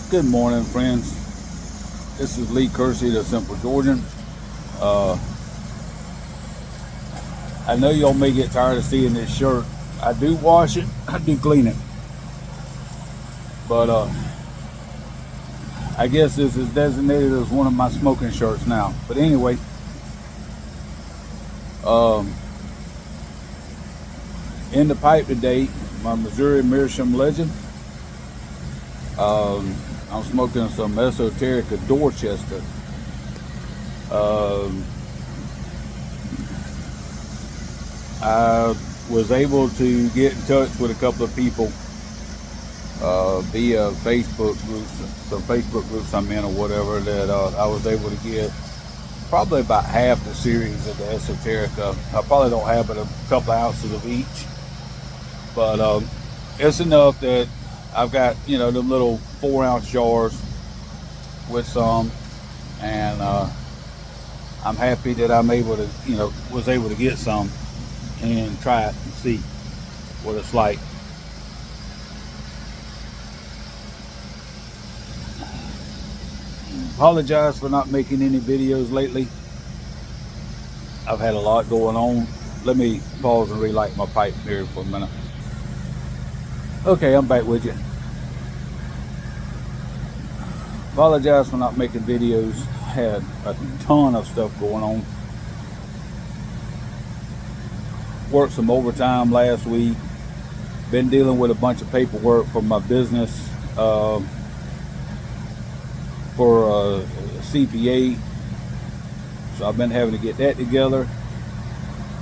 Good morning, friends. This is Lee Kersey, the Simple Georgian. I know y'all may get tired of seeing this shirt. I do wash it, I do clean it, but I guess this is designated as one of my smoking shirts now. But anyway, in the pipe today, my Missouri Meerschaum Legend. I'm smoking some Esoterica Dorchester. I was able to get in touch with a couple of people via Facebook groups, some Facebook groups I'm in or whatever, that I was able to get probably about half the series of the Esoterica. I probably don't have but a couple of ounces of each, but it's enough that I've got, them little 4-ounce jars with some, and I'm happy that I'm able to, was able to get some and try it and see what it's like. Apologize for not making any videos lately. I've had a lot going on. Let me pause and relight my pipe here for a minute. Okay, I'm back with you. Apologize for not making videos. Had a ton of stuff going on. Worked some overtime last week. Been dealing with a bunch of paperwork for my business, for a CPA. So I've been having to get that together.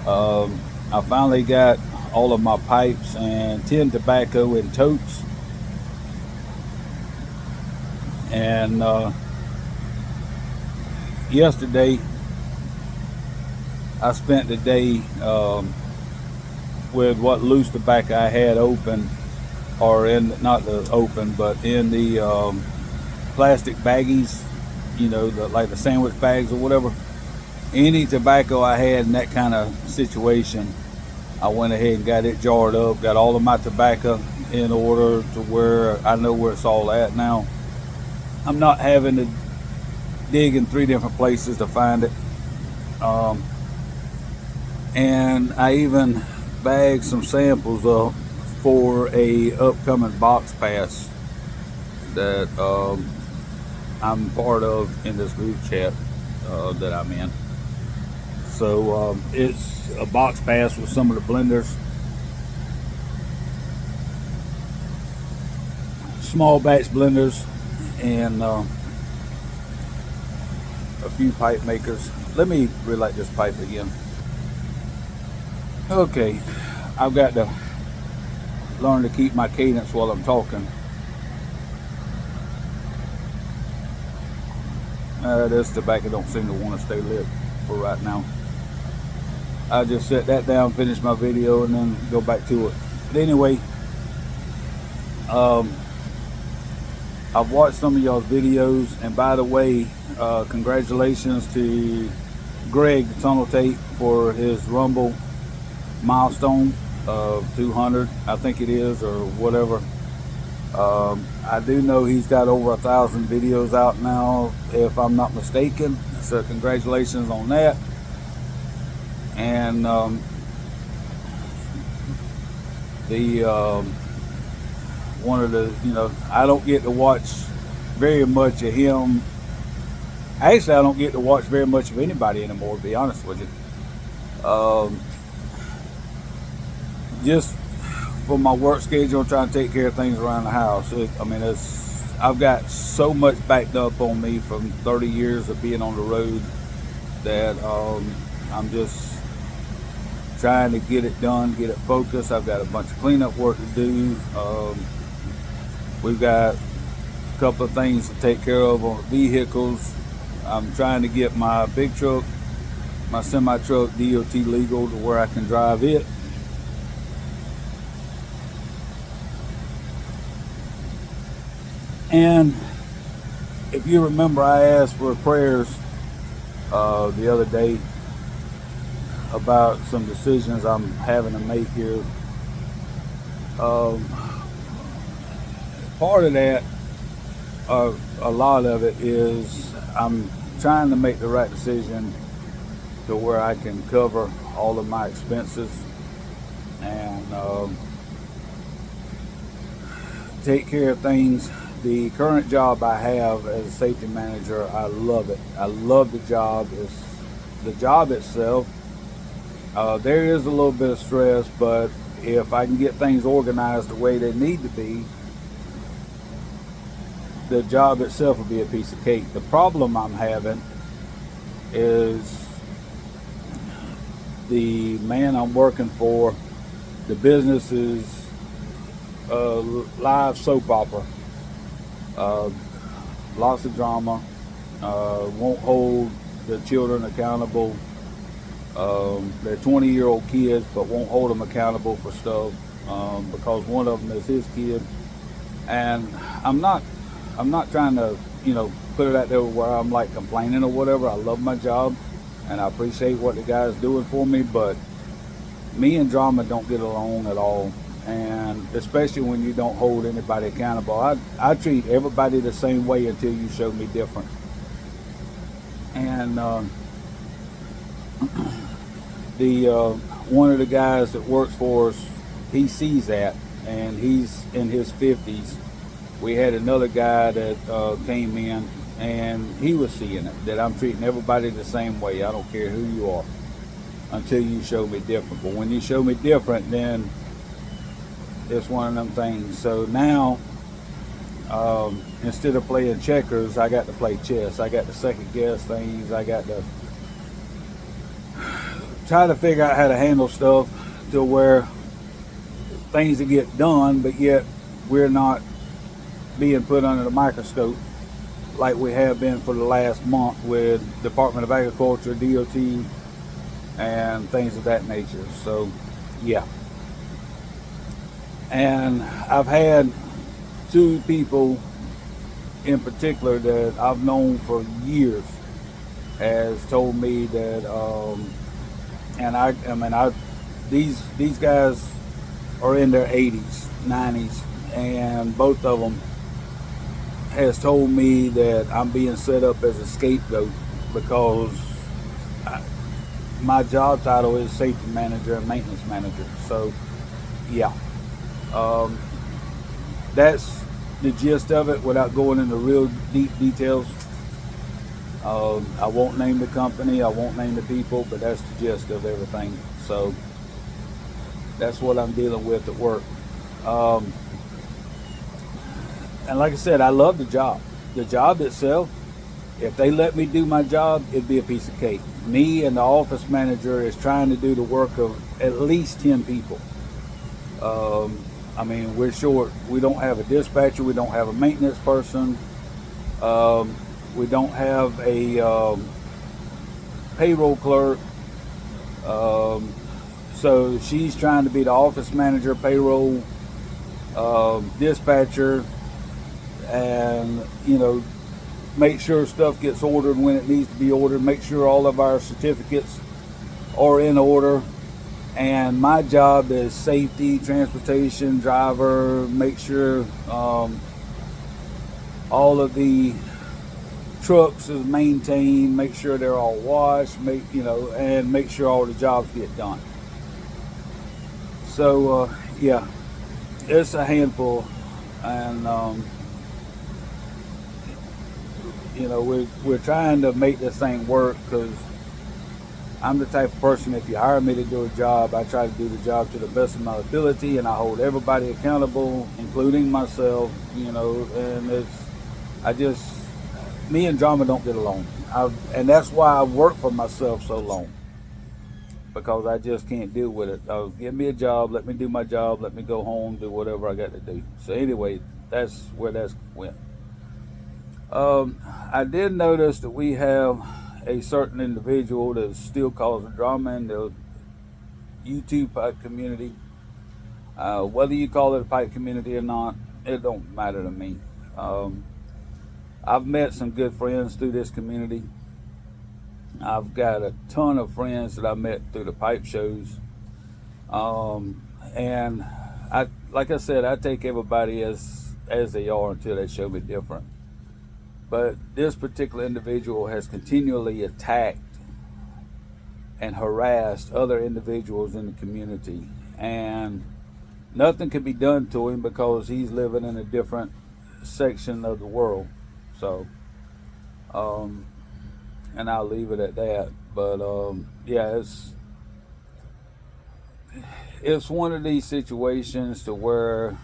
I finally got all of my pipes and tin tobacco in totes. And yesterday I spent the day with what loose tobacco I had open, or in, not the open, but in the plastic baggies, like the sandwich bags or whatever. Any tobacco I had in that kind of situation, I went ahead and got it jarred up, got all of my tobacco in order to where I know where it's all at now. I'm not having to dig in 3 different places to find it. And I even bagged some samples up for a upcoming box pass that I'm part of in this group chat that I'm in. So it's a box pass with some of the blenders, small batch blenders, and a few pipe makers. Let me relight this pipe again. Okay, I've got to learn to keep my cadence while I'm talking. This tobacco don't seem to want to stay lit for right now. I'll just set that down, finish my video, and then go back to it. But anyway, I've watched some of y'all's videos, and by the way, congratulations to Greg, the Tunnel Tape, for his Rumble milestone of 200, I think it is, or whatever. I do know he's got over 1,000 videos out now, if I'm not mistaken, so congratulations on that. And one of the, I don't get to watch very much of him. Actually, I don't get to watch very much of anybody anymore, to be honest with you. Just for my work schedule, trying to take care of things around the house. I've got so much backed up on me from 30 years of being on the road that I'm just trying to get it done, get it focused. I've got a bunch of cleanup work to do. We've got a couple of things to take care of on vehicles. I'm trying to get my big truck, my semi-truck, DOT legal to where I can drive it. And if you remember, I asked for prayers the other day about some decisions I'm having to make here. Part of that a lot of it is I'm trying to make the right decision to where I can cover all of my expenses and take care of things. The current job I have as a safety manager, I love it. I love the job. It's the job itself. There is a little bit of stress, but if I can get things organized the way they need to be, the job itself will be a piece of cake. The problem I'm having is the man I'm working for. The business is a live soap opera. Uh, Lots of drama. Won't hold the children accountable. They're 20-year-old kids, but won't hold them accountable for stuff because one of them is his kid. And I'm not, I'm not trying to, put it out there where I'm like complaining or whatever. I love my job, and I appreciate what the guy's doing for me. But me and drama don't get along at all, and especially when you don't hold anybody accountable. I treat everybody the same way until you show me different. And the one of the guys that works for us, he sees that, and he's in his 50s. We had another guy that came in, and he was seeing it, that I'm treating everybody the same way. I don't care who you are until you show me different. But when you show me different, then it's one of them things. So now, instead of playing checkers, I got to play chess. I got to second guess things. I got to try to figure out how to handle stuff to where things will get done, but yet we're not being put under the microscope like we have been for the last month with Department of Agriculture, DOT, and things of that nature. So, yeah. And I've had two people in particular that I've known for years has told me that, and these guys are in their 80s, 90s, and both of them has told me that I'm being set up as a scapegoat because my job title is safety manager and maintenance manager. So, yeah, um, that's the gist of it without going into real deep details. I won't name the company, I won't name the people, but that's the gist of everything. So that's what I'm dealing with at work. Um, and like I said, I love the job. The job itself, if they let me do my job, it'd be a piece of cake. Me and the office manager is trying to do the work of at least 10 people. We're short. We don't have a dispatcher. We don't have a maintenance person. We don't have a payroll clerk. So she's trying to be the office manager, payroll, dispatcher, and make sure stuff gets ordered when it needs to be ordered. Make sure all of our certificates are in order. And my job is safety, transportation, driver, make sure all of the trucks is maintained, make sure they're all washed, and make sure all the jobs get done. So yeah, it's a handful, and we're trying to make this thing work because I'm the type of person, if you hire me to do a job, I try to do the job to the best of my ability, and I hold everybody accountable, including myself, and me and drama don't get along. And that's why I've worked for myself so long, because I just can't deal with it. Give me a job, let me do my job, let me go home, do whatever I got to do. So anyway, that's where that's went. I did notice that we have a certain individual that still causing drama in the YouTube pipe community. Whether you call it a pipe community or not, it don't matter to me. Um, I've met some good friends through this community. I've got a ton of friends that I met through the pipe shows. And like I said, I take everybody as they are until they show me different. But this particular individual has continually attacked and harassed other individuals in the community, and nothing can be done to him because he's living in a different section of the world. So, um, and I'll leave it at that. But yeah, it's one of these situations to where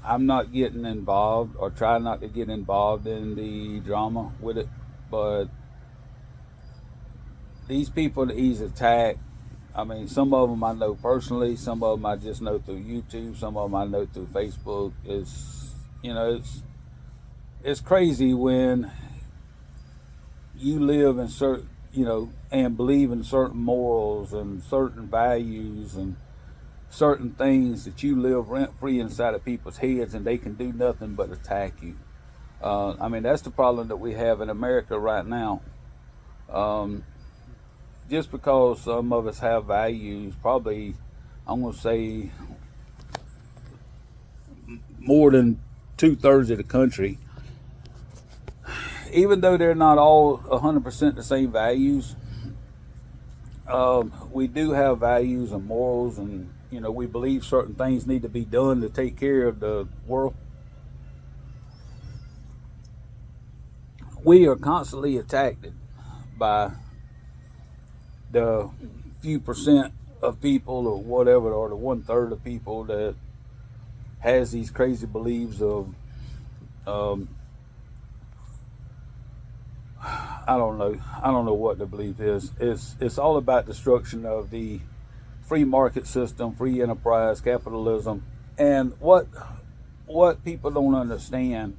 I'm not getting involved or try not to get involved in the drama with it. But these people that he's attacked, I mean, some of them I know personally, some of them I just know through YouTube, some of them I know through Facebook. It's crazy when you live in certain, and believe in certain morals and certain values and certain things that you live rent free inside of people's heads, and they can do nothing but attack you. I mean, that's the problem that we have in America right now. Um, just because some of us have values, probably, I'm going to say more than 2/3 of the country, even though they're not all 100% the same values, we do have values and morals, and we believe certain things need to be done to take care of the world. We are constantly attacked by the few percent of people or whatever, or the 1/3 of people that has these crazy beliefs of um, I don't know what the belief is. It's all about destruction of the free market system, free enterprise, capitalism. And what people don't understand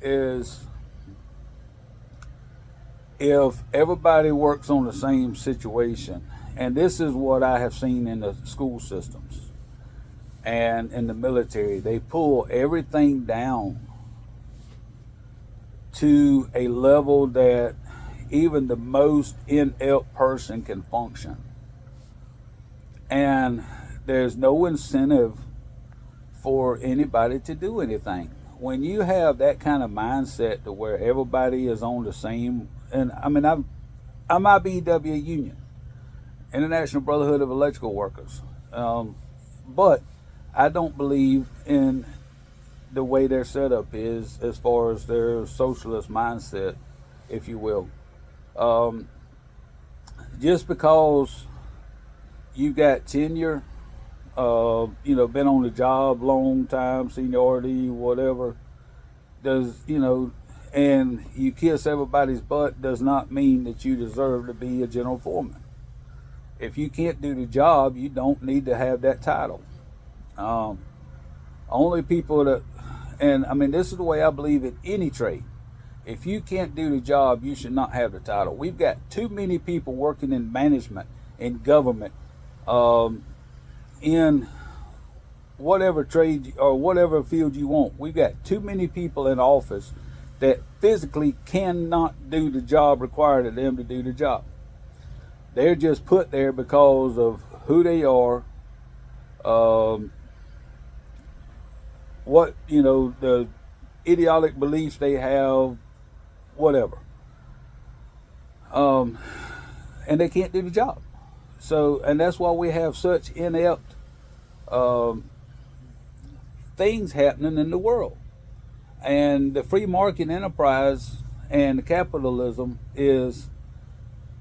is, if everybody works on the same situation, and this is what I have seen in the school systems and in the military, they pull everything down to a level that even the most inept person can function. And there's no incentive for anybody to do anything. When you have that kind of mindset to where everybody is on the same, and I mean, I'm IBEW union, International Brotherhood of Electrical Workers, but I don't believe in the way their setup is as far as their socialist mindset, if you will. Um, just because you got tenure, been on the job long time, seniority, whatever, and you kiss everybody's butt, does not mean that you deserve to be a general foreman. If you can't do the job, you don't need to have that title. Um, only people that, and I mean, this is the way I believe in any trade. If you can't do the job, you should not have the title. We've got too many people working in management, in government, in whatever trade or whatever field you want. We've got too many people in office that physically cannot do the job required of them to do the job. They're just put there because of who they are, the idiotic beliefs they have, whatever. And they can't do the job. So, and that's why we have such inept things happening in the world. And the free market enterprise and the capitalism is,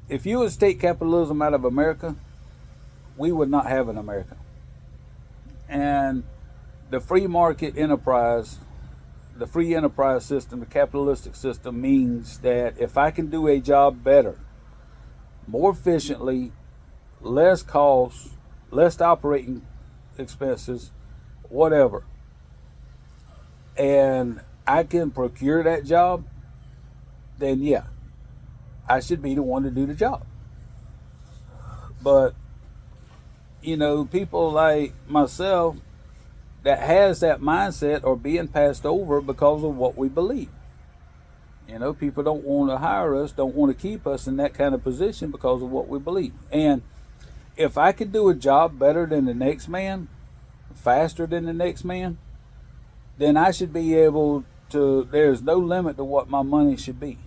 if you would take capitalism out of America, we would not have an America. And the free market enterprise, the free enterprise system, the capitalistic system means that if I can do a job better, more efficiently, less costs, less operating expenses, whatever, and I can procure that job, then yeah, I should be the one to do the job. But, people like myself that has that mindset are being passed over because of what we believe. People don't want to hire us, don't want to keep us in that kind of position because of what we believe. And if I could do a job better than the next man, faster than the next man, then I should be able there's no limit to what my money should be.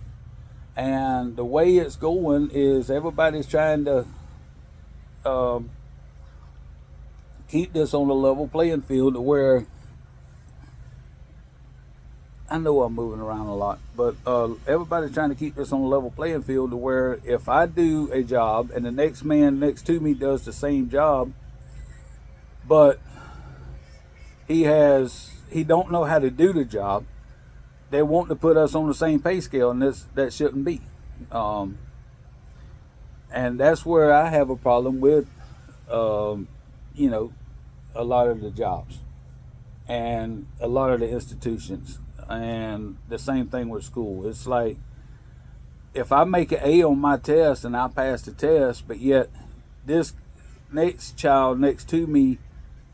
And the way it's going is everybody's trying to um, keep this on a level playing field to where I know I'm moving around a lot, but everybody's trying to keep this on a level playing field to where if I do a job and the next man next to me does the same job, but he don't know how to do the job, they want to put us on the same pay scale, and that shouldn't be. Um, and that's where I have a problem with, um, you know, a lot of the jobs and a lot of the institutions, and the same thing with school. It's like if I make an A on my test and I pass the test, but yet this next child next to me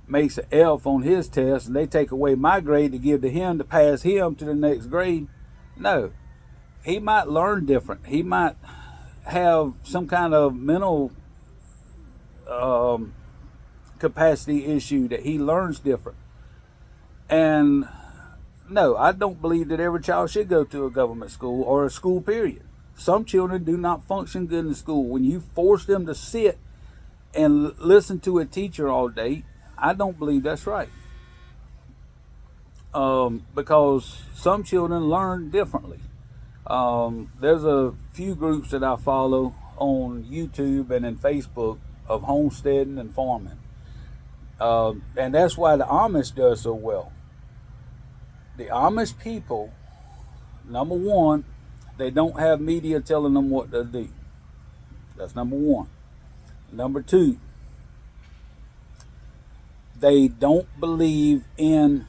makes an F on his test and they take away my grade to give to him to pass him to the next grade. No, he might learn different. He might have some kind of mental um, capacity issue that he learns different. And no, I don't believe that every child should go to a government school or a school, period. Some children do not function good in school. When you force them to sit and listen to a teacher all day, I don't believe that's right. Because some children learn differently. There's a few groups that I follow on YouTube and in Facebook of homesteading and farming. And that's why the Amish does so well. The Amish people, number one, they don't have media telling them what to do. That's number one. Number two, they don't believe in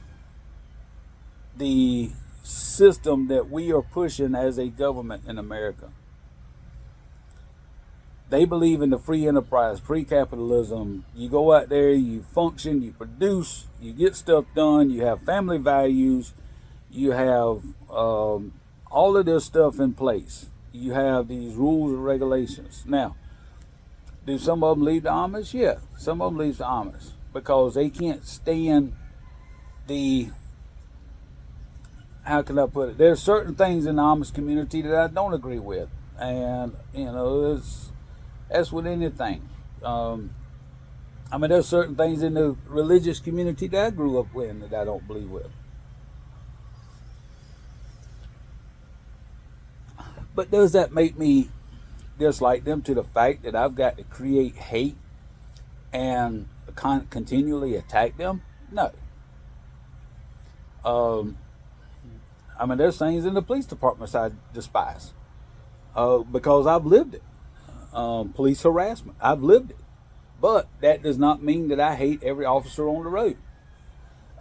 the system that we are pushing as a government in America. They believe in the free enterprise, free capitalism. You go out there, you function, you produce, you get stuff done, you have family values, you have all of this stuff in place. You have these rules and regulations. Now, do some of them leave the Amish? Yeah, some of them leave the Amish because they can't stand the, how can I put it? There's certain things in the Amish community that I don't agree with. And, that's with anything. There's certain things in the religious community that I grew up with that I don't believe with. But does that make me dislike them to the fact that I've got to create hate and continually attack them? No. There's things in the police departments I despise because I've lived it. Police harassment, I've lived it. But that does not mean that I hate every officer on the road.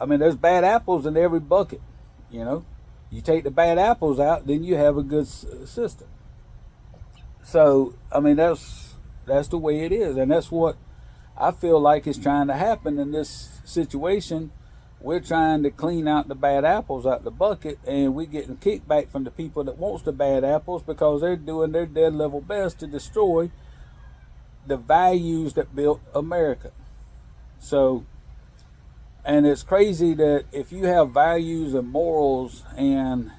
There's bad apples in every bucket, You take the bad apples out, then you have a good system. So, that's the way it is. And that's what I feel like is trying to happen in this situation. We're trying to clean out the bad apples out the bucket, and we're getting kickback from the people that wants the bad apples because they're doing their dead level best to destroy the values that built America. So, and it's crazy that if you have values and morals and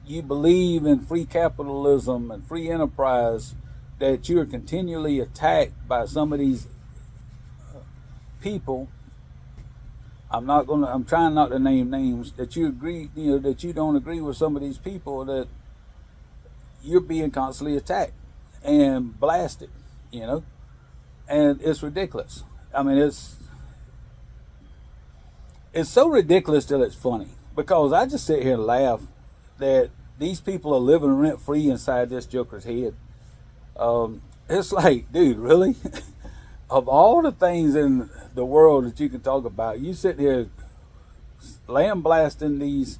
you believe in free capitalism and free enterprise, that you're continually attacked by some of these people. I'm trying not to name names, that you agree, that you don't agree with some of these people, that you're being constantly attacked and blasted, and it's ridiculous. It's so ridiculous that it's funny, because I just sit here and laugh that these people are living rent free inside this joker's head. It's like, dude, really? Of all the things in the world that you can talk about, you sit here lambasting these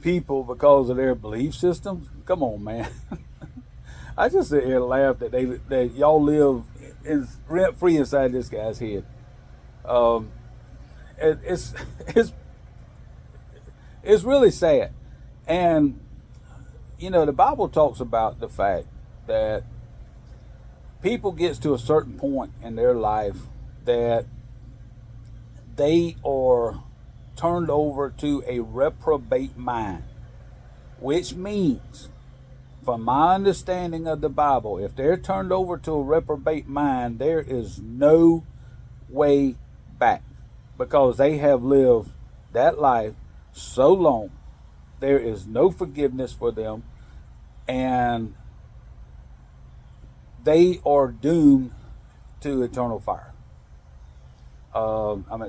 people because of their belief systems? Come on, man. I just sit here and laugh that y'all live rent free inside this guy's head. It's really sad. And the Bible talks about the fact that people gets to a certain point in their life that they are turned over to a reprobate mind, which means, from my understanding of the Bible, if they're turned over to a reprobate mind, there is no way back, because they have lived that life so long. There is no forgiveness for them, and they are doomed to eternal fire.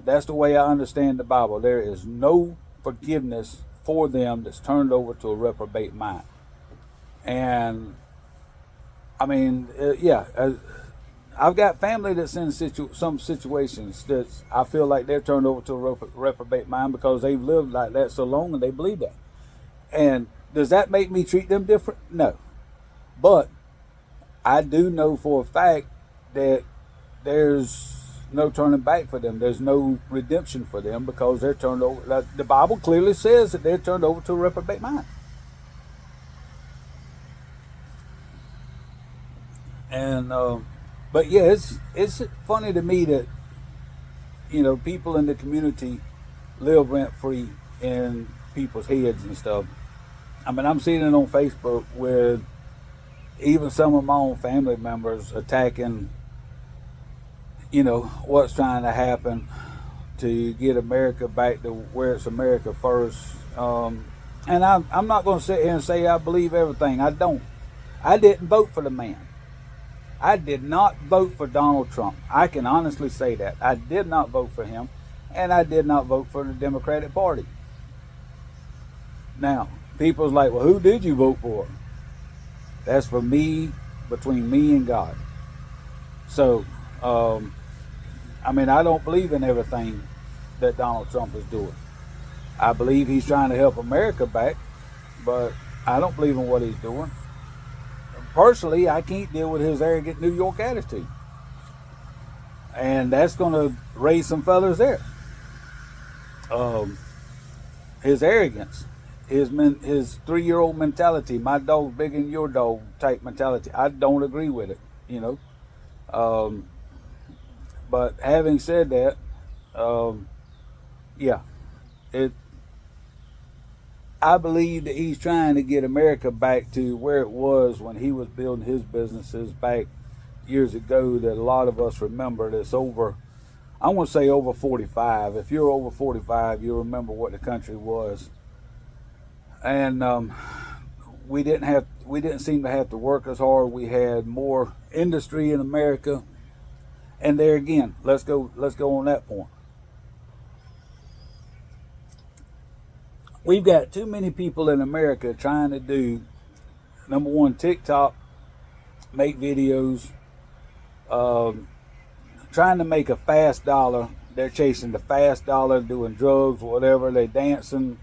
That's the way I understand the Bible. There is no forgiveness for them that's turned over to a reprobate mind. And I've got family that's in some situations that I feel like they're turned over to a reprobate mind because they've lived like that so long and they believe that. And does that make me treat them different? No. But I do know for a fact that there's no turning back for them. There's no redemption for them because they're turned over. Like the Bible clearly says that they're turned over to a reprobate mind. And but yeah, it's funny to me that people in the community live rent free in people's heads and stuff. I'm seeing it on Facebook with even some of my own family members attacking, what's trying to happen to get America back to where it's America first. And I'm not going to sit here and say I believe everything. I don't. I didn't vote for the man. I did not vote for Donald Trump. I can honestly say that. I did not vote for him, and I did not vote for the Democratic Party. Now, people's like, well, who did you vote for? That's for me, between me and God. So, I don't believe in everything that Donald Trump is doing. I believe he's trying to help America back, but I don't believe in what he's doing. Personally, I can't deal with his arrogant New York attitude. And that's going to raise some feathers there. His arrogance, his 3-year-old mentality, my dog's bigger than your dog type mentality, I don't agree with it, But having said that, I believe that he's trying to get America back to where it was when he was building his businesses back years ago, that a lot of us remember. That's over, I want to say over 45. If you're over 45, you remember what the country was. And we didn't seem to have to work as hard. We had more industry in America. And there again, let's go on that point. We've got too many people in America trying to do, number one, TikTok, make videos, trying to make a fast dollar. They're chasing the fast dollar, doing drugs, whatever. They're dancing.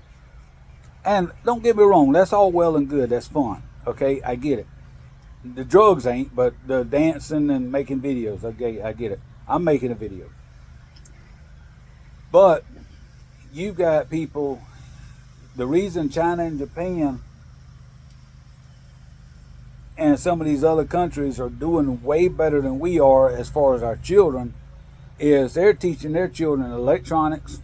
And don't get me wrong, that's all well and good. That's fun. Okay, I get it. The drugs ain't, but the dancing and making videos, okay, I get it. I'm making a video. But you've got people. The reason China and Japan and some of these other countries are doing way better than we are as far as our children is they're teaching their children electronics.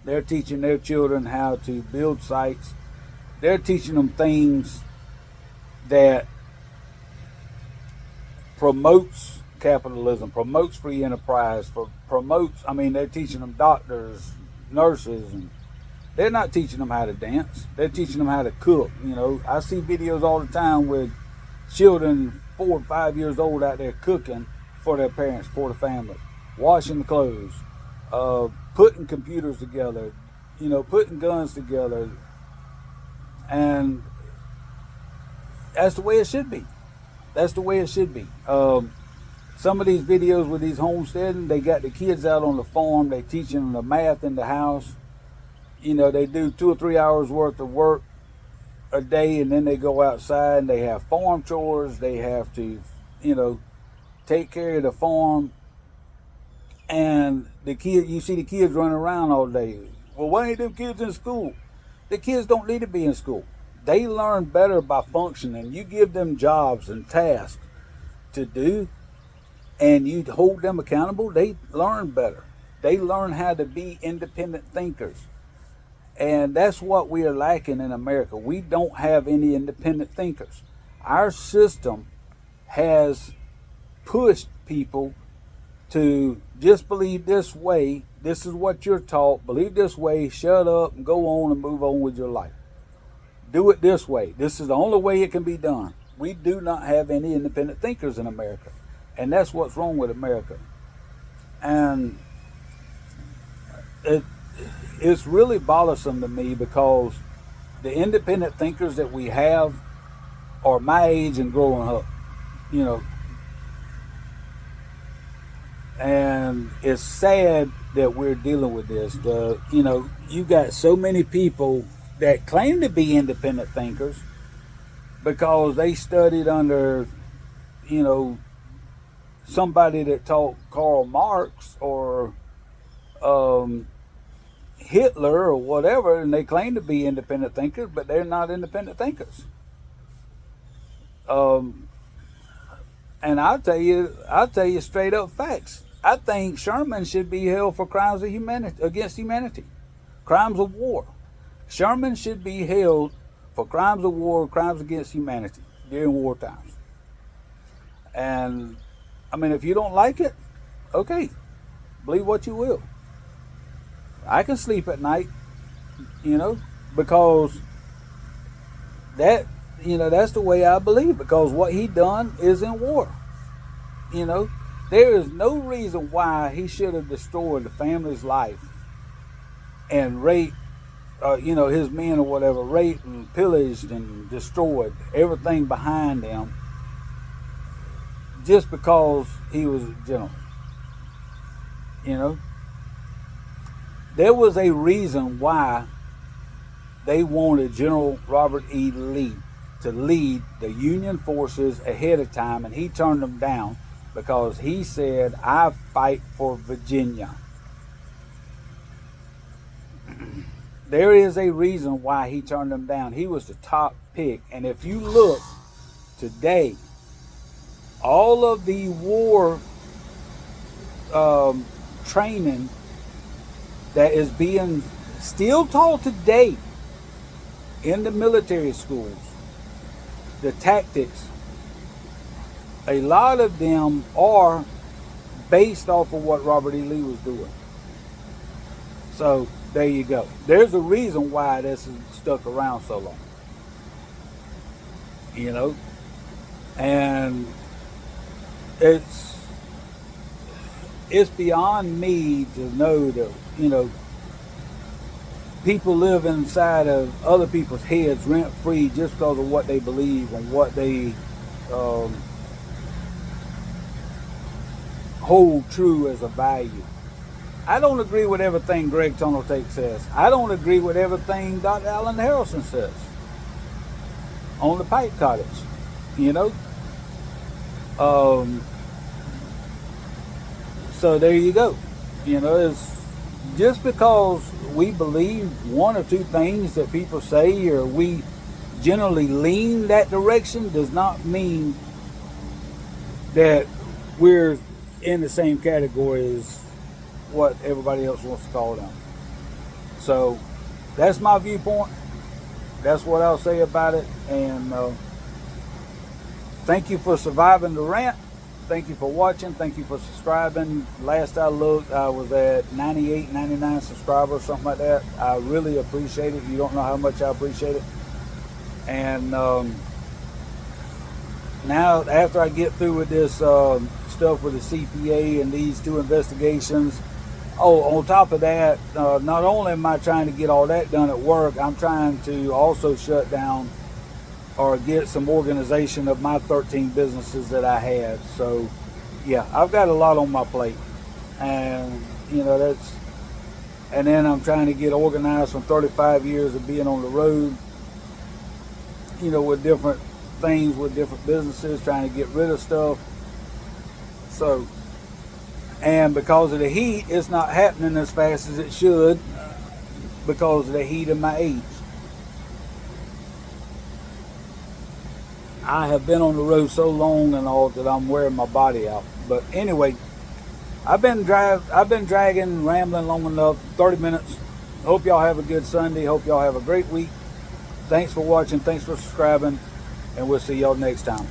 They're teaching their children how to build sites. They're teaching them things that promotes capitalism, promotes free enterprise, they're teaching them doctors, nurses, and they're not teaching them how to dance. They're teaching them how to cook. I see videos all the time with children 4 and 5 years old out there cooking for their parents, for the family, washing the clothes, putting computers together, putting guns together. And that's the way it should be. That's the way it should be. Some of these videos with these homesteading, they got the kids out on the farm. They teaching them the math in the house. They do 2 or 3 hours worth of work a day, and then they go outside and they have farm chores. They have to, take care of the farm. And you see the kids running around all day. Well, why ain't them kids in school? The kids don't need to be in school. They learn better by functioning. You give them jobs and tasks to do, and you hold them accountable, they learn better. They learn how to be independent thinkers. And that's what we are lacking in America. We don't have any independent thinkers. Our system has pushed people to just believe this way. This is what you're taught. Believe this way. Shut up and go on and move on with your life. Do it this way. This is the only way it can be done. We do not have any independent thinkers in America. And that's what's wrong with America. And it's really bothersome to me because the independent thinkers that we have are my age and growing up, you know. And it's sad that we're dealing with this. You got so many people that claim to be independent thinkers because they studied under, somebody that taught Karl Marx or Hitler or whatever, and they claim to be independent thinkers, but they're not independent thinkers. And I'll tell you straight up facts. I think Sherman should be held for crimes of humanity against humanity, crimes of war. Sherman should be held for crimes of war, crimes against humanity during war times. And I mean, if you don't like it, okay, believe what you will. I can sleep at night, because that's the way I believe, because what he done is in war. There is no reason why he should have destroyed the family's life and raped, his men or whatever, raped and pillaged and destroyed everything behind them just because he was a general. There was a reason why they wanted General Robert E. Lee to lead the Union forces ahead of time, and he turned them down because he said, I fight for Virginia. There is a reason why he turned them down. He was the top pick. And if you look today, all of the war training that is being still taught today in the military schools, the tactics, a lot of them are based off of what Robert E. Lee was doing. So there you go. There's a reason why this has stuck around so long. And it's beyond me to know that, people live inside of other people's heads rent free just because of what they believe and what they hold true as a value. I don't agree with everything Greg Tonotate says. I don't agree with everything Dr. Alan Harrison says on the Pike Cottage. So there you go. It's just because we believe one or two things that people say, or we generally lean that direction, does not mean that we're in the same category as what everybody else wants to call them. So that's my viewpoint. That's what I'll say about it. And thank you for surviving the rant. Thank you for watching. Thank you for subscribing. Last I looked, I was at 98, 99 subscribers, something like that. I really appreciate it. You don't know how much I appreciate it. And now, after I get through with this stuff with the CPA and these two investigations, on top of that, not only am I trying to get all that done at work, I'm trying to also shut down or get some organization of my 13 businesses that I had. So yeah, I've got a lot on my plate, and and then I'm trying to get organized from 35 years of being on the road, with different things, with different businesses, trying to get rid of stuff. So, and because of the heat, it's not happening as fast as it should because of the heat of my age. I have been on the road so long and all that I'm wearing my body out. But anyway, I've been dragging, rambling long enough. 30 minutes. Hope y'all have a good Sunday. Hope y'all have a great week. Thanks for watching. Thanks for subscribing, and we'll see y'all next time.